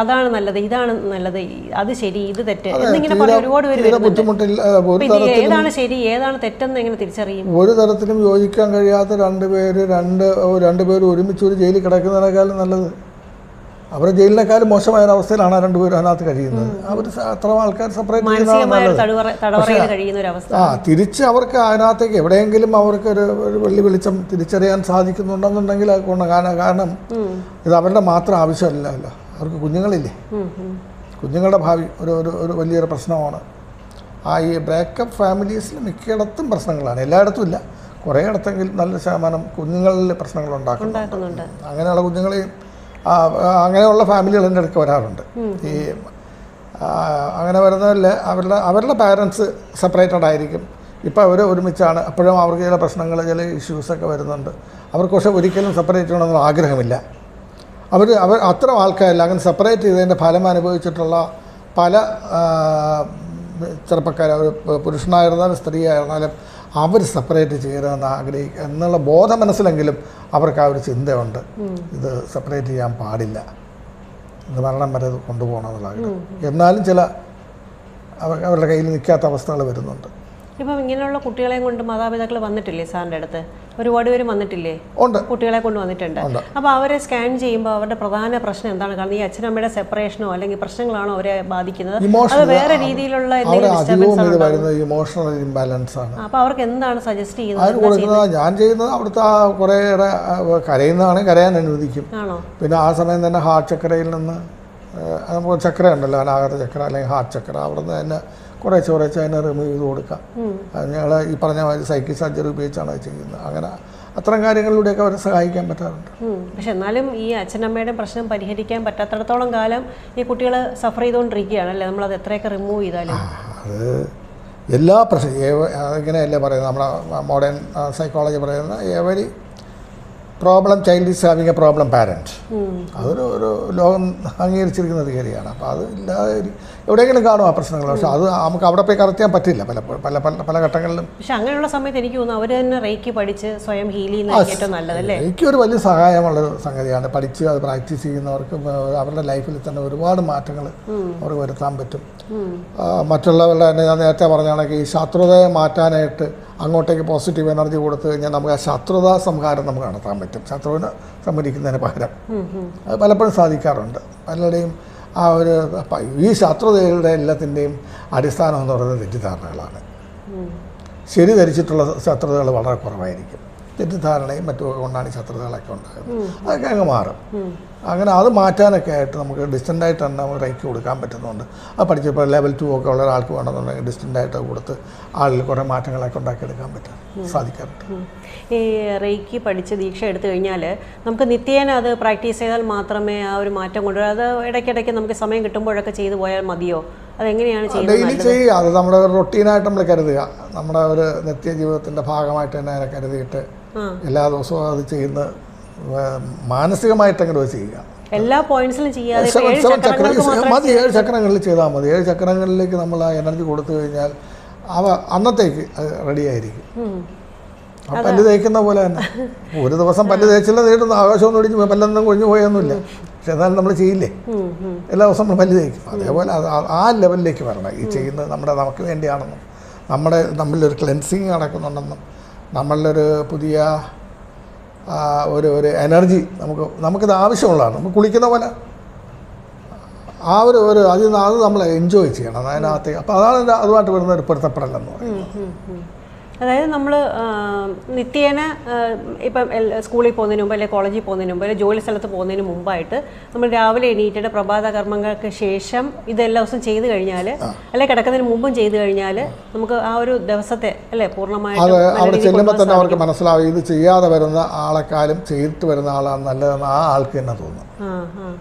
അതാണ് നല്ലത്, ഇതാണ് നല്ലത്, അത് ശരി, ഇത് തെറ്റ് എന്നിങ്ങനെ പറഞ്ഞ് ഒരുപാട് പേര് വരുന്നുണ്ട്. ഏതാണ് ശരി ഏതാണ് തെറ്റെന്ന് എങ്ങനെ തിരിച്ചറിയും? ഒരു തരത്തിലും യോജിക്കാൻ കഴിയാത്ത രണ്ടുപേരും ഒരുമിച്ച് ഒരു ജയിലിൽ കിടക്കുന്നതിനേക്കാളും നല്ലത്. അവർ ജയിലിനേക്കാളും മോശമായ അവസ്ഥയിലാണ് രണ്ടുപേരും അതിനകത്ത് കഴിയുന്നത്. അവർ അത്ര ആൾക്കാർ സെപ്പറേറ്റ് തിരിച്ച് അവർക്ക് അതിനകത്തേക്ക് എവിടെയെങ്കിലും അവർക്ക് ഒരു വെളിച്ചം തിരിച്ചറിയാൻ സാധിക്കുന്നുണ്ടെന്നുണ്ടെങ്കിൽ അത് കാരണം ഇത് അവരുടെ മാത്രം ആവശ്യമല്ലല്ലോ, അവർക്ക് കുഞ്ഞുങ്ങളില്ലേ, കുഞ്ഞുങ്ങളുടെ ഭാവി ഒരു വലിയൊരു പ്രശ്നമാണ്. ഈ ബ്രേക്കപ്പ് ഫാമിലീസിൽ മിക്കയിടത്തും പ്രശ്നങ്ങളാണ്, എല്ലായിടത്തും ഇല്ല, കുറേ ഇടത്തെങ്കിലും നല്ല ശതമാനം കുഞ്ഞുങ്ങളിൽ പ്രശ്നങ്ങൾ ഉണ്ടാക്കുന്നുണ്ട്. അങ്ങനെയുള്ള കുഞ്ഞുങ്ങളെയും അങ്ങനെയുള്ള ഫാമിലികൾ എൻ്റെ അടുക്ക് വരാറുണ്ട്. ഈ അങ്ങനെ വരുന്നതിൽ അവരുടെ പാരൻസ് സെപ്പറേറ്റഡ് ആയിരിക്കും. ഇപ്പോൾ അവർ ഒരുമിച്ചാണ്, അപ്പോഴും അവർക്ക് ചില പ്രശ്നങ്ങൾ, ചില ഇഷ്യൂസൊക്കെ വരുന്നുണ്ട്. അവർക്ക് പക്ഷേ ഒരിക്കലും സെപ്പറേറ്റ് ചെയ്യണമെന്ന് ആഗ്രഹമില്ല. അവർ അത്തരം ആൾക്കാരില്ല. അങ്ങനെ സെപ്പറേറ്റ് ചെയ്തതിൻ്റെ ഫലം അനുഭവിച്ചിട്ടുള്ള പല ചെറുപ്പക്കാർ, അവർ പുരുഷനായിരുന്നാലും സ്ത്രീ ആയിരുന്നാലും അവർ സെപ്പറേറ്റ് ചെയ്യണമെന്ന് ആഗ്രഹിക്കുക എന്നുള്ള ബോധ മനസ്സിലെങ്കിലും അവർക്ക് ആ ഒരു ചിന്തയുണ്ട്, ഇത് സെപ്പറേറ്റ് ചെയ്യാൻ പാടില്ല, ഇത് മരണം വരെ കൊണ്ടുപോകണമെന്നുള്ള ആഗ്രഹം. എന്നാലും ചില അവരുടെ കയ്യിൽ നിൽക്കാത്ത അവസ്ഥകൾ വരുന്നുണ്ട്. ഇപ്പം ഇങ്ങനെയുള്ള കുട്ടികളെ കൊണ്ട് മാതാപിതാക്കൾ വന്നിട്ടില്ലേ സാറിൻ്റെ അടുത്ത്? ഒരുപാട് പേര് വന്നിട്ടില്ലേ? ഉണ്ട്, കുട്ടികളെ കൊണ്ട് വന്നിട്ടുണ്ട്. അപ്പോൾ അവരെ സ്കാൻ ചെയ്യുമ്പോൾ അവരുടെ പ്രധാന പ്രശ്നം എന്താണ്? കാരണം ഈ അച്ഛനമ്മയുടെ സെപ്പറേഷനോ അല്ലെങ്കിൽ പ്രശ്നങ്ങളാണോ അവരെ ബാധിക്കുന്നത്? അത് വേറെ രീതിയിലുള്ള ഇമോഷണൽ ഇംബാലൻസ് ആണ്. അപ്പോൾ അവർക്ക് എന്താണ് സജസ്റ്റ് ചെയ്യുന്നത്? ഞാൻ ചെയ്യുന്നത് അവിടുത്തെ കുറേയേറെ കരയുന്നതാണ്, കരയാൻ അനുവദിക്കും. ആണോ? പിന്നെ ആ സമയം തന്നെ ഹാർട്ട് ചക്രയിൽ നിന്ന് നമുക്ക് ചക്ര ഉണ്ടല്ലോ, അനാഗത ചക്ര അല്ലെങ്കിൽ ഹാർട്ട് ചക്ര, അവിടെ നിന്ന് തന്നെ കുറേശ്ശെ അതിനെ റിമൂവ് ചെയ്ത് കൊടുക്കാം. ഞങ്ങൾ ഈ പറഞ്ഞ മാതിരി സൈക്കിൾ സർജറി ഉപയോഗിച്ചാണ് അത് ചെയ്യുന്നത്. അങ്ങനെ അത്തരം കാര്യങ്ങളിലൂടെയൊക്കെ അവരെ സഹായിക്കാൻ പറ്റാറുണ്ട്. പക്ഷെ എന്നാലും ഈ അച്ഛനമ്മയുടെ പ്രശ്നം പരിഹരിക്കാൻ പറ്റാത്തിടത്തോളം കാലം ഈ കുട്ടികൾ സഫർ ചെയ്തുകൊണ്ടിരിക്കുകയാണല്ലേ, നമ്മളത് എത്രയൊക്കെ റിമൂവ് ചെയ്താലും. അത് എല്ലാ പ്രശ്നം ഇങ്ങനെയല്ലേ പറയുന്നത്, നമ്മുടെ മോഡേൺ സൈക്കോളജി പറയുന്ന every problem child is having A problem parent. ഒരു ലോകം അംഗീകരിച്ചിരിക്കുന്ന തിയറിയാണ്. അപ്പോൾ അത് ഇല്ലാതെ എവിടെയെങ്കിലും കാണും ആ പ്രശ്നങ്ങൾ. പക്ഷെ അത് നമുക്ക് അവിടെ പോയി കറക്റ്റ് ചെയ്യാൻ പറ്റില്ല പല ഘട്ടങ്ങളിലും. പക്ഷെ അങ്ങനെയുള്ള സമയത്ത് എനിക്ക് തോന്നുന്നു അവർ തന്നെ റേക്കി പഠിച്ച് സ്വയം ഹീൽ ചെയ്യുന്നത് ഏറ്റവും നല്ലതല്ലേ. റേക്കി ഒരു വലിയ സഹായമുള്ളൊരു സംഗതിയാണ്. പഠിച്ച് അത് പ്രാക്ടീസ് ചെയ്യുന്നവർക്ക് അവരുടെ ലൈഫിൽ തന്നെ ഒരുപാട് മാറ്റങ്ങൾ അവർക്ക് വരുത്താൻ പറ്റും. മറ്റുള്ളവരുടെ തന്നെ ഞാൻ നേരത്തെ പറഞ്ഞാണെങ്കിൽ ഈ ശത്രുതയെ മാറ്റാനായിട്ട് അങ്ങോട്ടേക്ക് പോസിറ്റീവ് എനർജി കൊടുത്തു കഴിഞ്ഞാൽ നമുക്ക് ആ ശത്രുതാ സംഹാരം നമുക്ക് നടത്താൻ പറ്റും, ശത്രുവിനെ സംഹരിക്കുന്നതിന് പകരം. അത് പലപ്പോഴും സാധിക്കാറുണ്ട്. പലരുടെയും ആ ഒരു ഈ ശത്രുതയുടെ എല്ലാത്തിൻ്റെയും അടിസ്ഥാനം എന്ന് പറയുന്നത് തെറ്റിദ്ധാരണകളാണ്. ശരി ധരിച്ചിട്ടുള്ള ശത്രുതകൾ വളരെ കുറവായിരിക്കും. തെറ്റിദ്ധാരണയും മറ്റുമൊക്കെ കൊണ്ടാണ് ഈ ശത്രുതകളൊക്കെ ഉണ്ടാകുന്നത്. അതൊക്കെ അങ്ങ് മാറും. അങ്ങനെ അത് മാറ്റാനൊക്കെ ആയിട്ട് നമുക്ക് ഡിസ്റ്റൻ്റായിട്ട് തന്നെ നമുക്ക് റേക്ക് കൊടുക്കാൻ പറ്റുന്നുണ്ട്. അത് പഠിച്ചപ്പോൾ ലെവൽ 2 ഒക്കെ ഉള്ള ഒരാൾക്ക് വേണമെന്നുണ്ടെങ്കിൽ ഡിസ്റ്റൻ്റായിട്ട് കൊടുത്ത് ആളിൽ കുറേ മാറ്റങ്ങളൊക്കെ ഉണ്ടാക്കിയെടുക്കാൻ സാധിക്കാറുണ്ട്. ഈ റേക്കി പഠിച്ച് ദീക്ഷ എടുത്തു കഴിഞ്ഞാൽ നമുക്ക് നിത്യേന അത് പ്രാക്ടീസ് ചെയ്താൽ മാത്രമേ ആ ഒരു മാറ്റം കൊണ്ടുവരാം? അത് ഇടയ്ക്കിടയ്ക്ക് നമുക്ക് സമയം കിട്ടുമ്പോഴൊക്കെ ചെയ്തു പോയാൽ മതിയോ? അതെങ്ങനെയാണ് ചെയ്യുന്നത്? ഡെയിലി ചെയ്യുക, അത് നമ്മുടെ റൊട്ടീനായിട്ട് നമ്മൾ കരുതുക, നമ്മുടെ ഒരു നിത്യജീവിതത്തിൻ്റെ ഭാഗമായിട്ട് തന്നെ അതിനെ കരുതിയിട്ട് എല്ലാ ദിവസവും അത് ചെയ്യുന്ന മാനസികമായിട്ടെങ്കിലും ചെയ്യുക. എല്ലാ പോയിന്റ്സിലും ചെയ്യാതെ മതി, 7 ചക്രങ്ങളിൽ ചെയ്താൽ മതി. 7 ചക്രങ്ങളിലേക്ക് നമ്മൾ ആ എനർജി കൊടുത്തു കഴിഞ്ഞാൽ അന്നത്തേക്ക് റെഡി ആയിരിക്കും. പല്ല് തേക്കുന്ന പോലെ തന്നെ ഒരു ദിവസം പല്ല് തേച്ചില്ല നേടുന്ന ആകാശമൊന്നും ഒടിഞ്ഞ് പല്ലൊന്നും കൊഴിഞ്ഞു പോയൊന്നുമില്ല. പക്ഷെ എന്നാലും നമ്മൾ ചെയ്യില്ലേ, എല്ലാ ദിവസവും നമ്മൾ പല്ല് തേക്കും. അതേപോലെ ആ ലെവലിലേക്ക് വരണം. ഈ ചെയ്യുന്നത് നമുക്ക് വേണ്ടിയാണെന്നും നമ്മളിലൊരു ക്ലെൻസിങ് നടക്കുന്നുണ്ടെന്നും നമ്മളിലൊരു പുതിയ ഒരു എനർജി നമുക്കിത് ആവശ്യമുള്ളതാണ്. നമുക്ക് കുളിക്കുന്ന പോലെ ആ അത് നമ്മൾ എൻജോയ് ചെയ്യണം അതിനകത്ത്. അപ്പോൾ അതാണ് അതുമായിട്ട് വരുന്ന ഒരു പൊരുത്തപ്പെടലെന്ന് പറയുന്നത്. അതായത് നമ്മൾ നിത്യേന ഇപ്പം സ്കൂളിൽ പോകുന്നതിന് മുമ്പ് അല്ലെങ്കിൽ കോളേജിൽ പോകുന്നതിന് മുമ്പ് അല്ലെങ്കിൽ ജോലി സ്ഥലത്ത് പോകുന്നതിന് മുമ്പായിട്ട് നമ്മൾ രാവിലെ എണീറ്റിട്ട് പ്രഭാത കർമ്മങ്ങൾക്ക് ശേഷം ഇതെല്ലാ ദിവസവും ചെയ്ത് കഴിഞ്ഞാൽ അല്ലെങ്കിൽ കിടക്കുന്നതിന് മുമ്പും ചെയ്ത് കഴിഞ്ഞാൽ നമുക്ക് ആ ഒരു ദിവസത്തെ അല്ലേ പൂർണ്ണമായിട്ട് അവിടെ ചെല്ലുമ്പോൾ തന്നെ അവർക്ക് മനസ്സിലാവും ഇത് ചെയ്യാതെ വരുന്ന ആളെക്കാളും ചെയ്തിട്ട് വരുന്ന ആളാണ് നല്ലതെന്ന് ആ ആൾക്ക് തന്നെ തോന്നും.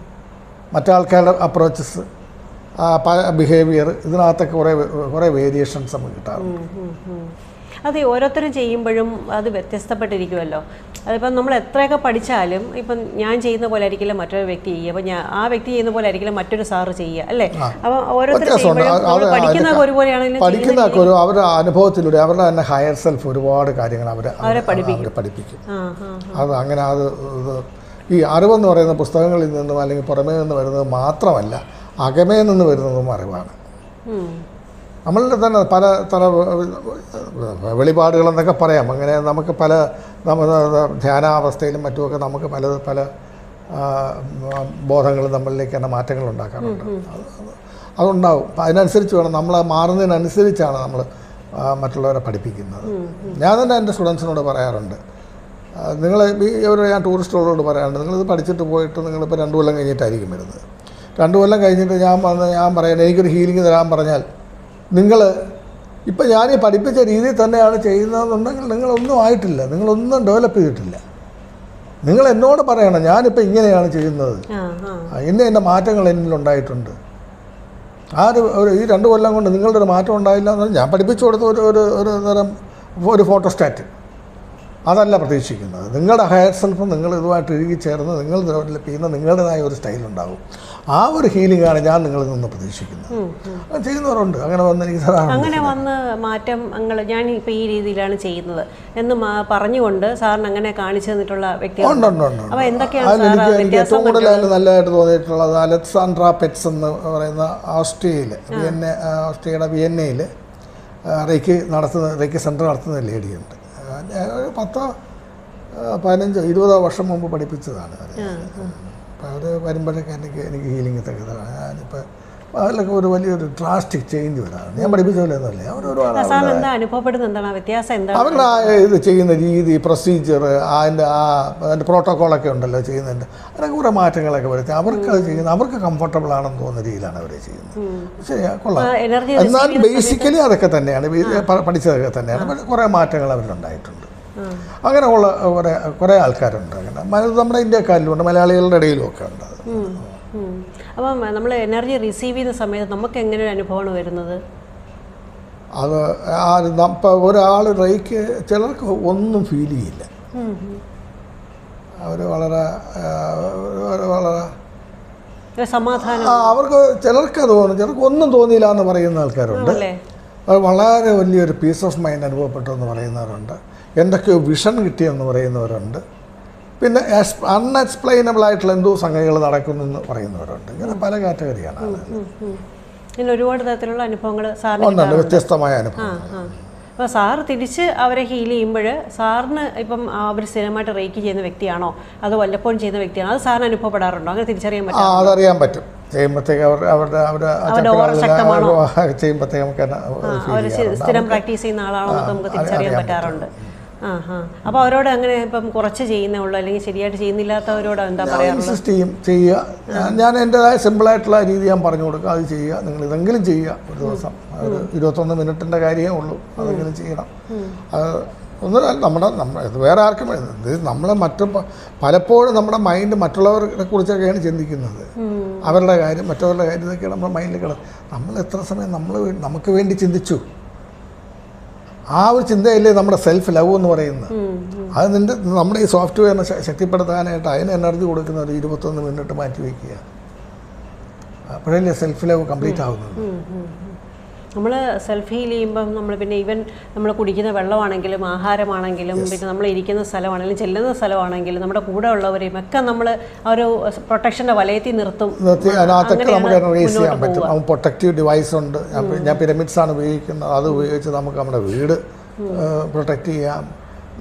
മറ്റാൾക്കാരുടെ അപ്രോച്ചസ്, ബിഹേവിയർ, ഇതിനകത്തൊക്കെ കുറേ വേരിയേഷൻസ് നമുക്ക് കിട്ടാറുണ്ട്. അതെ, ഓരോരുത്തരും ചെയ്യുമ്പോഴും അത് വ്യത്യസ്തപ്പെട്ടിരിക്കുമല്ലോ. അതിപ്പം നമ്മൾ എത്രയൊക്കെ പഠിച്ചാലും ഇപ്പം ഞാൻ ചെയ്യുന്ന പോലെ ആയിരിക്കില്ല മറ്റൊരു വ്യക്തി ചെയ്യുക, അപ്പം ആ വ്യക്തി ചെയ്യുന്ന പോലെ ആയിരിക്കില്ല മറ്റൊരു സാറ് ചെയ്യുക, അല്ലേ? അപ്പം ഓരോരുത്തരും പഠിക്കുന്നതൊക്കെ ഒരുപോലെയാണെങ്കിലും അവരുടെ അനുഭവത്തിലൂടെ അവരുടെ തന്നെ ഹയർ സെൽഫ് ഒരുപാട് കാര്യങ്ങൾ അവരെ പഠിപ്പിക്കും. അത് അങ്ങനെ ഈ അറിവെന്ന് പറയുന്ന പുസ്തകങ്ങളിൽ നിന്നും അല്ലെങ്കിൽ പുറമേ നിന്ന് വരുന്നത് മാത്രമല്ല, അകമേ നിന്ന് വരുന്നതും അറിവാണ്. നമ്മളുടെ തന്നെ പല വെളിപാടുകളെന്നൊക്കെ പറയാം. അങ്ങനെ നമുക്ക് നമ്മുടെ ധ്യാനാവസ്ഥയിലും മറ്റുമൊക്കെ നമുക്ക് പല ബോധങ്ങളും നമ്മളിലേക്ക് തന്നെ മാറ്റങ്ങൾ ഉണ്ടാക്കാറുണ്ട്. അതുണ്ടാവും. അതിനനുസരിച്ച് വേണം നമ്മൾ മാറുന്നതിനനുസരിച്ചാണ് നമ്മൾ മറ്റുള്ളവരെ പഠിപ്പിക്കുന്നത്. ഞാൻ തന്നെ എൻ്റെ സ്റ്റുഡൻസിനോട് പറയാറുണ്ട്, ഞാൻ ടൂറിസ്റ്റുകളോട് പറയാറുണ്ട്, നിങ്ങളിത് പഠിച്ചിട്ട് പോയിട്ട് നിങ്ങളിപ്പോൾ 2 കൊല്ലം കഴിഞ്ഞിട്ടായിരിക്കും വരുന്നത്. 2 കൊല്ലം കഴിഞ്ഞിട്ട് ഞാൻ പറയാൻ എനിക്കൊരു ഹീലിംഗ് തരാൻ പറഞ്ഞാൽ നിങ്ങൾ ഇപ്പം ഞാൻ ഈ പഠിപ്പിച്ച രീതിയിൽ തന്നെയാണ് ചെയ്യുന്നതെന്നുണ്ടെങ്കിൽ നിങ്ങളൊന്നും ആയിട്ടില്ല, നിങ്ങളൊന്നും ഡെവലപ്പ് ചെയ്തിട്ടില്ല. നിങ്ങൾ എന്നോട് പറയണം ഞാനിപ്പോൾ ഇങ്ങനെയാണ് ചെയ്യുന്നത്, ഇന്ന മാറ്റങ്ങൾ എന്നിലുണ്ടായിട്ടുണ്ട്. ഈ 2 കൊല്ലം കൊണ്ട് നിങ്ങളുടെ ഒരു മാറ്റം ഉണ്ടായില്ല എന്ന് പറഞ്ഞാൽ ഞാൻ പഠിപ്പിച്ചു കൊടുത്ത ഒരു തരം ഒരു ഫോട്ടോസ്റ്റാറ്റ് അതല്ല പ്രതീക്ഷിക്കുന്നത്. നിങ്ങളുടെ ഹയർ സെൽഫ് നിങ്ങൾ ഇതുമായിട്ട് ഇഴുകി ചേർന്ന് നിങ്ങൾ ഡെവലപ്പ് ചെയ്യുന്ന നിങ്ങളുടേതായ ഒരു സ്റ്റൈലുണ്ടാകും. ആ ഒരു ഹീലിംഗാണ് ഞാൻ നിങ്ങളിൽ നിന്ന് പ്രതീക്ഷിക്കുന്നത്. അങ്ങനെ ചെയ്യുന്നവരുണ്ട്. അങ്ങനെ വന്ന് എനിക്ക് അങ്ങനെ വന്ന് മാറ്റം ഞാൻ ഇപ്പോൾ ഈ രീതിയിലാണ് ചെയ്യുന്നത് എന്ന് പറഞ്ഞുകൊണ്ട് സാറിന് അങ്ങനെ കാണിച്ചു തന്നിട്ടുള്ള വ്യക്തികളുണ്ട്. അപ്പോൾ എന്തൊക്കെയാണ് എനിക്ക് ഏറ്റവും കൂടുതൽ നല്ലതായിട്ട് തോന്നിയിട്ടുള്ളത് അലക്സാൻഡ്ര പെറ്റ്സ് എന്ന് പറയുന്ന ഓസ്ട്രിയയുടെ വിയന്നയിൽ റേക്കി സെൻറ്റർ നടത്തുന്ന ലേഡിയുണ്ട്. 10-15-20 വർഷം മുമ്പ് പഠിപ്പിച്ചതാണ്. അപ്പോൾ അവർ വരുമ്പോഴേക്ക് എനിക്ക് ഹീലിംഗ് തരുന്നതാണ്. ഞാനിപ്പോൾ അതിലൊക്കെ ഒരു വലിയൊരു ഡ്രാസ്റ്റിക് ചേഞ്ച് വരാറുണ്ട്. ഞാൻ പഠിപ്പിച്ച പോലെ ഒന്നുമല്ലേ, അവരുടെ ഇത് ചെയ്യുന്ന രീതി, പ്രൊസീജിയർ, അതിൻ്റെ പ്രോട്ടോക്കോളൊക്കെ ഉണ്ടല്ലോ ചെയ്യുന്നതിൻ്റെ, അതിനൊക്കെ കുറേ മാറ്റങ്ങളൊക്കെ വരുത്തി അവർക്ക് കംഫർട്ടബിൾ ആണെന്ന് തോന്നുന്ന രീതിയിലാണ് അവർ ചെയ്യുന്നത്. പക്ഷേ കൊള്ളാം. എന്നാൽ ബേസിക്കലി അതൊക്കെ തന്നെയാണ്, പഠിച്ചതൊക്കെ തന്നെയാണ്. പക്ഷേ കുറേ മാറ്റങ്ങൾ അവരുണ്ടായിട്ടുണ്ട്. അങ്ങനെയുള്ള കുറേ ആൾക്കാരുണ്ട്. അങ്ങനെ നമ്മുടെ ഇന്ത്യക്കാരിലുണ്ട്, മലയാളികളുടെ ഇടയിലും ഒക്കെ ഉണ്ട്. അപ്പം നമ്മൾ എനർജി റിസീവ് ചെയ്യുന്ന സമയത്ത് നമുക്ക് എങ്ങനെ ഒരു അനുഭവമാണ് വരുന്നത്? ഇപ്പോൾ ഒരാൾ റേക്ക് ചിലർക്ക് ഒന്നും ഫീൽ ചെയ്യില്ല. അവർ വളരെ സമാധാനം, അവർക്ക് ചിലർക്ക് അത് തോന്നും, ചിലർക്ക് ഒന്നും തോന്നിയില്ല എന്ന് പറയുന്ന ആൾക്കാരുണ്ട്. അത് വളരെ വലിയൊരു പീസ് ഓഫ് മൈൻഡ് അനുഭവപ്പെട്ടു എന്ന് പറയുന്നവരുണ്ട്. എന്തൊക്കെയോ വിഷൻ കിട്ടിയെന്ന് പറയുന്നവരുണ്ട്. പിന്നെ അൺഎക്സ്പ്ലെയിനബിൾ ആയിട്ടുള്ള എന്തോ സംഗതികൾ നടക്കുന്നെന്ന് പറയുന്നവരുണ്ട്. ഇങ്ങനെ പല കാറ്റഗറിയാണ്. ഒരുപാട് തരത്തിലുള്ള അനുഭവങ്ങൾ സാറിന് വ്യത്യസ്തമായ അനുഭവം. അപ്പോൾ സാറ് തിരിച്ച് അവരെ ഹീൽ ചെയ്യുമ്പോൾ സാറിന് ഇപ്പം അവർ സ്ഥിരമായിട്ട് റേക്ക് ചെയ്യുന്ന വ്യക്തിയാണോ അതോ വല്ലപ്പോഴും ചെയ്യുന്ന വ്യക്തിയാണോ, അത് സാറിന് അനുഭവപ്പെടാറുണ്ടോ? അങ്ങനെ തിരിച്ചറിയാൻ പറ്റും? അതറിയാൻ പറ്റും. ചെയ്യുമ്പോഴത്തേക്ക് ചെയ്യുമ്പോഴത്തേക്ക് നമുക്ക് സ്ഥിരം പ്രാക്ടീസ് ചെയ്യുന്ന ആളാണോ നമുക്ക് തിരിച്ചറിയാൻ പറ്റാറുണ്ട്. അപ്പോൾ അവരോട് അങ്ങനെ ഇപ്പം കുറച്ച് ചെയ്യുന്നേ ഉള്ളൂ അല്ലെങ്കിൽ ശരിയായിട്ട് ചെയ്യുന്നില്ലാത്തവരോട് എന്താ പറയാറുള്ളത്? ചെയ്യുക. ഞാൻ എൻ്റെതായ സിമ്പിളായിട്ടുള്ള രീതി ഞാൻ പറഞ്ഞു കൊടുക്കുക. അത് ചെയ്യുക, നിങ്ങൾ ഇതെങ്കിലും ചെയ്യുക. ഒരു ദിവസം ഒരു 21 മിനിറ്റിൻ്റെ കാര്യമേ ഉള്ളൂ, അതെങ്കിലും ചെയ്യണം. അത് ഒന്നും ഇത് വേറെ ആർക്കും ഇത് നമ്മളെ പലപ്പോഴും നമ്മുടെ മൈൻഡ് മറ്റുള്ളവരെ കുറിച്ചൊക്കെയാണ് ചിന്തിക്കുന്നത്. അവരുടെ കാര്യം, മറ്റുള്ളവരുടെ കാര്യം, ഇതൊക്കെയാണ് നമ്മുടെ മൈൻഡിൽ കിടന്നത്. നമ്മൾ എത്ര സമയം നമുക്ക് വേണ്ടി ചിന്തിച്ചു? ആ ഒരു ചിന്തയല്ലേ നമ്മുടെ സെൽഫ് ലവ് എന്ന് പറയുന്നത്. അത് നമ്മുടെ ഈ സോഫ്റ്റ്വെയറിനെ ശക്തിപ്പെടുത്താനായിട്ട് അതിന് എനർജി കൊടുക്കുന്ന ഒരു 21 മിനിറ്റ് മാറ്റി വയ്ക്കുക. അപ്പോഴല്ലേ സെൽഫ് ലവ് കംപ്ലീറ്റ് ആവുന്നത്. നമ്മൾ സെൽഫ് ഹീൽ ചെയ്യുമ്പം നമ്മൾ പിന്നെ ഈവൻ നമ്മൾ കുടിക്കുന്ന വെള്ളമാണെങ്കിലും ആഹാരമാണെങ്കിലും പിന്നെ നമ്മൾ ഇരിക്കുന്ന സ്ഥലമാണെങ്കിലും ചെല്ലുന്ന സ്ഥലമാണെങ്കിലും നമ്മുടെ കൂടെ ഉള്ളവരെയും ഒക്കെ നമ്മൾ ആ ഒരു പ്രൊട്ടക്ഷൻ്റെ വലയത്തിൽ നിർത്തും. അതിനകത്തൊക്കെ നമുക്ക് റേസ് ചെയ്യാൻ പറ്റും. നമുക്ക് പ്രൊട്ടക്റ്റീവ് ഡിവൈസ് ഉണ്ട്. ഞാൻ പിരമിഡ്സാണ് ഉപയോഗിക്കുന്നത്. അത് ഉപയോഗിച്ച് നമുക്ക് നമ്മുടെ വീട് പ്രൊട്ടക്റ്റ് ചെയ്യാം,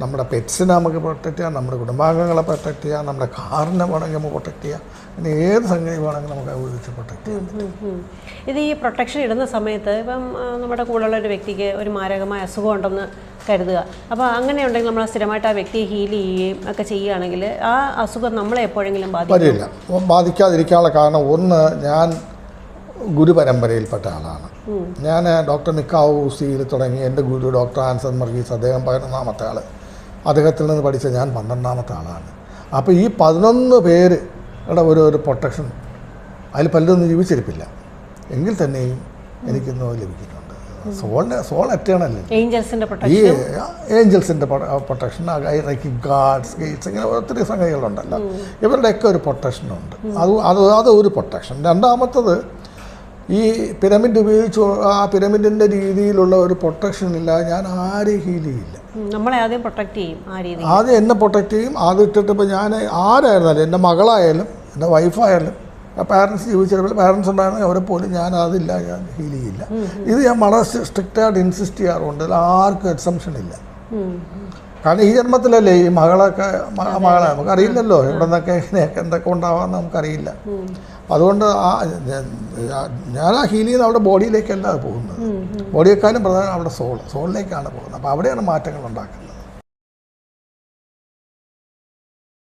നമ്മുടെ പെറ്റ്സിനെ നമുക്ക് പ്രൊട്ടക്റ്റ് ചെയ്യാം, നമ്മുടെ കുടുംബാംഗങ്ങളെ പ്രൊട്ടക്റ്റ് ചെയ്യാം, നമ്മുടെ കാറിനെ വേണമെങ്കിൽ നമുക്ക് പ്രൊട്ടക്റ്റ് ചെയ്യാം. പിന്നെ ഏത് സംഗതി വേണമെങ്കിൽ നമുക്ക് ഉപയോഗിച്ച് പ്രൊട്ടക്റ്റ് ചെയ്യാൻ പറ്റും. ഇത് ഈ പ്രൊട്ടക്ഷൻ ഇടുന്ന സമയത്ത് ഇപ്പം നമ്മുടെ കൂടെയുള്ള ഒരു വ്യക്തിക്ക് ഒരു മാരകമായ അസുഖം ഉണ്ടെന്ന് കരുതുക. അപ്പോൾ അങ്ങനെ ഉണ്ടെങ്കിൽ നമ്മൾ സ്ഥിരമായിട്ട് ആ വ്യക്തിയെ ഹീൽ ചെയ്യുകയും ഒക്കെ ചെയ്യുകയാണെങ്കിൽ ആ അസുഖം നമ്മളെ എപ്പോഴെങ്കിലും ബാധിക്കില്ല. ബാധിക്കാതിരിക്കാനുള്ള കാരണം, ഒന്ന്, ഞാൻ ഗുരുപരമ്പരയിൽപ്പെട്ട ആളാണ്. ഞാൻ ഡോക്ടർ മിക്കാവൂസിയിൽ തുടങ്ങി എൻ്റെ ഗുരു ഡോക്ടർ ആൻസൺ വർഗീസ്, അദ്ദേഹം 11ാമത്തെ ആൾ. അദ്ദേഹത്തിൽ നിന്ന് പഠിച്ച ഞാൻ 12ാമത്തെ ആളാണ്. അപ്പോൾ ഈ 11 പേരുടെ ഒരു പ്രൊട്ടക്ഷൻ, അതിൽ പലരൊന്നും ജീവിച്ചിരിപ്പില്ല എങ്കിൽ തന്നെയും എനിക്കിന്ന് ലഭിക്കുന്നുണ്ട്. സോൾ എറ്റേണൽ, ഈ ഏഞ്ചൽസിൻ്റെ പ്രൊട്ടക്ഷൻ, ഗാഡ്സ്, ഗേറ്റ്സ്, ഇങ്ങനെ ഒത്തിരി സംഗതികളുണ്ടല്ലോ. ഇവരുടെയൊക്കെ ഒരു പ്രൊട്ടക്ഷനുണ്ട്. അത് ഒരു പ്രൊട്ടക്ഷൻ. രണ്ടാമത്തത്, ഈ പിരമിഡ് ഉപയോഗിച്ച് ആ പിരമിഡിൻ്റെ രീതിയിലുള്ള ഒരു പ്രൊട്ടക്ഷൻ ഇല്ലാതെ ഞാൻ ആരെയും ഹീൽ ചെയ്യില്ല. നമ്മളെ ആദ്യം പ്രൊട്ടക്റ്റ് ചെയ്യും. ആദ്യം എന്നെ പ്രൊട്ടക്റ്റ് ചെയ്യും. അത് ഇട്ടിട്ട് ഇപ്പോൾ ഞാൻ ആരായിരുന്നാലും, എൻ്റെ മകളായാലും എൻ്റെ വൈഫായാലും, പാരൻസ് ജീവിച്ചിരുമ്പോൾ പാരൻസ് ഉണ്ടായിരുന്നെങ്കിൽ അവരെ പോലും ഞാൻ അതില്ല, ഞാൻ ഹീൽ ചെയ്യില്ല. ഇത് ഞാൻ വളരെ സ്ട്രിക്റ്റായിട്ട് ഇൻസിസ്റ്റ് ചെയ്യാറുണ്ട്. അതിൽ ആർക്കും എക്സംഷൻ ഇല്ല. കാരണം ഈ ജന്മത്തിലല്ലേ ഈ മകളെ നമുക്കറിയില്ലല്ലോ ഇവിടെ നിന്നൊക്കെ ഇങ്ങനെയൊക്കെ എന്തൊക്കെ ഉണ്ടാവാമെന്ന് നമുക്കറിയില്ല. അതുകൊണ്ട് ഞാൻ ആ ഹീൽ ചെയ്യുന്ന അവിടെ ബോഡിയിലേക്കല്ല അത് പോകുന്നത്. ബോഡിയേക്കാളും പ്രധാനം അവിടെ സോളിലേക്കാണ് പോകുന്നത്. അപ്പോൾ അവിടെയാണ് മാറ്റങ്ങൾ ഉണ്ടാക്കുന്നത്.